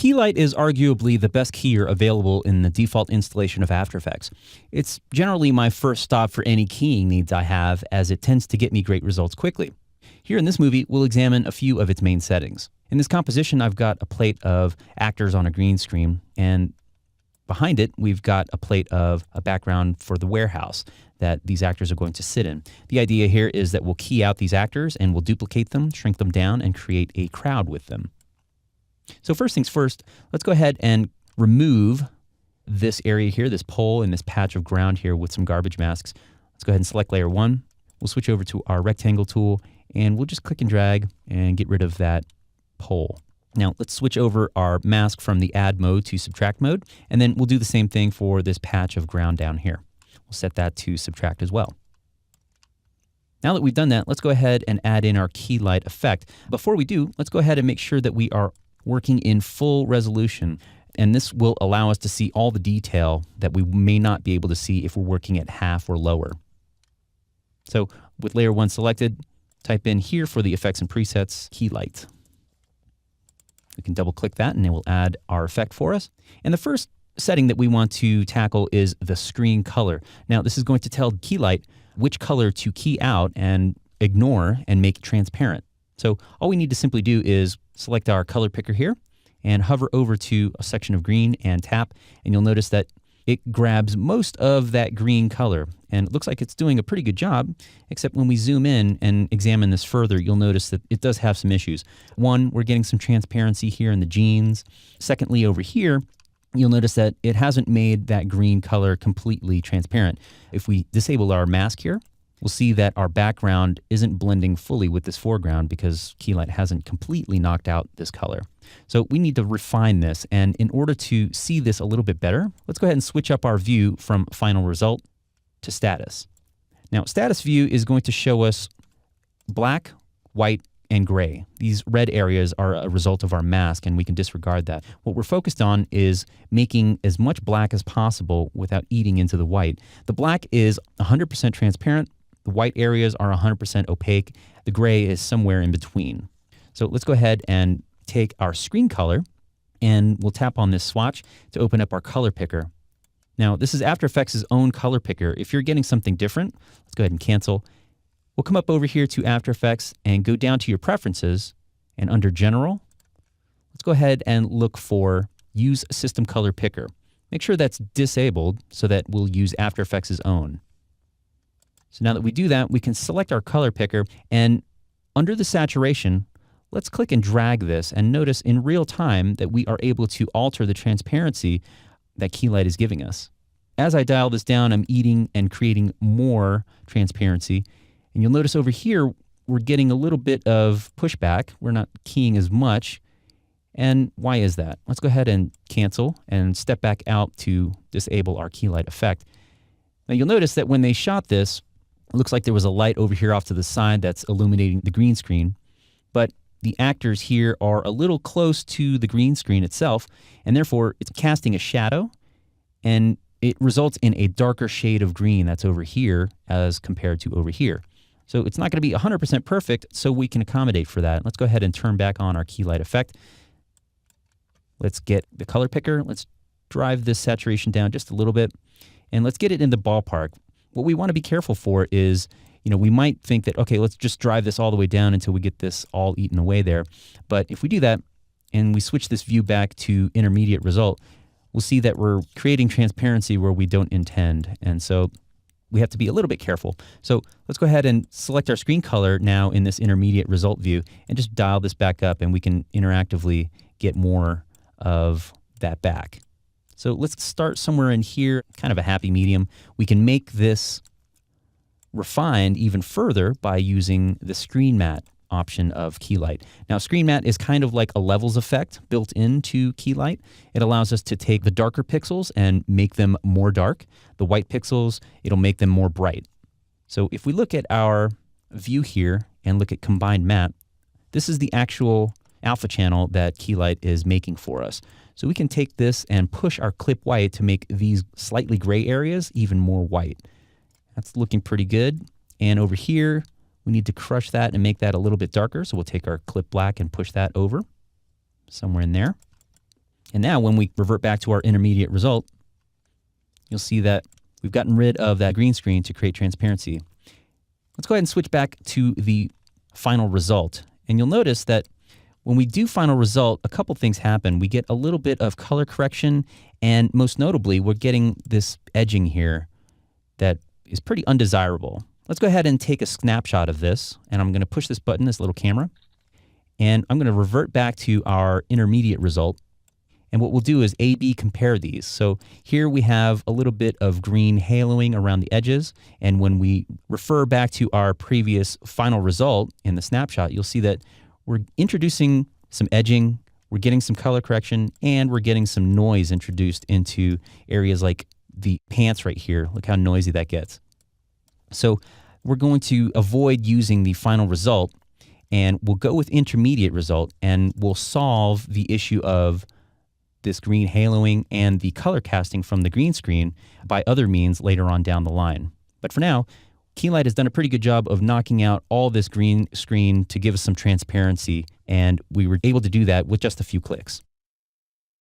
Keylight is arguably the best keyer available in the default installation of After Effects. It's generally my first stop for any keying needs I have, as it tends to get me great results quickly. Here in this movie, we'll examine a few of its main settings. In this composition, I've got a plate of actors on a green screen, and behind it, we've got a plate of a background for the warehouse that these actors are going to sit in. The idea here is that we'll key out these actors and we'll duplicate them, shrink them down, and create a crowd with them. So first things first, let's go ahead and remove this area here, this pole and this patch of ground here with some garbage masks. Let's go ahead and select layer 1. We'll switch over to our rectangle tool and we'll just click and drag and get rid of that pole. Now let's switch over our mask from the add mode to subtract mode, and then we'll do the same thing for this patch of ground down here. We'll set that to subtract as well. Now that we've done that, let's go ahead and add in our Keylight effect. Before we do, let's go ahead and make sure that we are working in full resolution, and this will allow us to see all the detail that we may not be able to see if we're working at half or lower. So with layer 1 selected, type in here for the effects and presets, Keylight. We can double click that and it will add our effect for us. And the first setting that we want to tackle is the screen color. Now this is going to tell Keylight which color to key out and ignore and make transparent. So all we need to simply do is select our color picker here and hover over to a section of green and tap, and you'll notice that it grabs most of that green color. And it looks like it's doing a pretty good job, except when we zoom in and examine this further, you'll notice that it does have some issues. One, we're getting some transparency here in the jeans. Secondly, over here, you'll notice that it hasn't made that green color completely transparent. If we disable our mask here, we'll see that our background isn't blending fully with this foreground because Keylight hasn't completely knocked out this color. So we need to refine this, and in order to see this a little bit better, let's go ahead and switch up our view from final result to status. Now, status view is going to show us black, white, and gray. These red areas are a result of our mask, and we can disregard that. What we're focused on is making as much black as possible without eating into the white. The black is 100% transparent. The white areas are 100% opaque. The gray is somewhere in between. So let's go ahead and take our screen color, and we'll tap on this swatch to open up our color picker. Now, this is After Effects' own color picker. If you're getting something different, let's go ahead and cancel. We'll come up over here to After Effects and go down to your preferences, and under General, let's go ahead and look for Use System Color Picker. Make sure that's disabled so that we'll use After Effects' own. So now that we do that, we can select our color picker, and under the saturation, let's click and drag this and notice in real time that we are able to alter the transparency that Keylight is giving us. As I dial this down, I'm eating and creating more transparency. And you'll notice over here, we're getting a little bit of pushback. We're not keying as much. And why is that? Let's go ahead and cancel and step back out to disable our Keylight effect. Now you'll notice that when they shot this, it looks like there was a light over here off to the side that's illuminating the green screen. But the actors here are a little close to the green screen itself, and therefore it's casting a shadow, and it results in a darker shade of green that's over here as compared to over here. So it's not going to be 100% perfect, so we can accommodate for that. Let's go ahead and turn back on our Keylight effect. Let's get the color picker. Let's drive this saturation down just a little bit, and let's get it in the ballpark. What we want to be careful for is, we might think that, okay, let's just drive this all the way down until we get this all eaten away there. But if we do that and we switch this view back to intermediate result, we'll see that we're creating transparency where we don't intend. And so we have to be a little bit careful. So let's go ahead and select our screen color now in this intermediate result view and just dial this back up, and we can interactively get more of that back. So let's start somewhere in here, kind of a happy medium. We can make this refined even further by using the screen matte option of Keylight. Now, screen matte is kind of like a levels effect built into Keylight. It allows us to take the darker pixels and make them more dark. The white pixels, it'll make them more bright. So if we look at our view here and look at combined matte, this is the actual alpha channel that Keylight is making for us. So we can take this and push our clip white to make these slightly gray areas even more white. That's looking pretty good. And over here, we need to crush that and make that a little bit darker. So we'll take our clip black and push that over somewhere in there. And now when we revert back to our intermediate result, you'll see that we've gotten rid of that green screen to create transparency. Let's go ahead and switch back to the final result. And you'll notice that when we do final result, a couple things happen. We get a little bit of color correction, and most notably, we're getting this edging here that is pretty undesirable. Let's go ahead and take a snapshot of this, and I'm going to push this button, this little camera, and I'm going to revert back to our intermediate result. And what we'll do is A/B compare these. So here we have a little bit of green haloing around the edges, and when we refer back to our previous final result in the snapshot, you'll see that we're introducing some edging, we're getting some color correction, and we're getting some noise introduced into areas like the pants right here. Look how noisy that gets. So we're going to avoid using the final result, and we'll go with intermediate result, and we'll solve the issue of this green haloing and the color casting from the green screen by other means later on down the line. But for now, Keylight has done a pretty good job of knocking out all this green screen to give us some transparency, and we were able to do that with just a few clicks.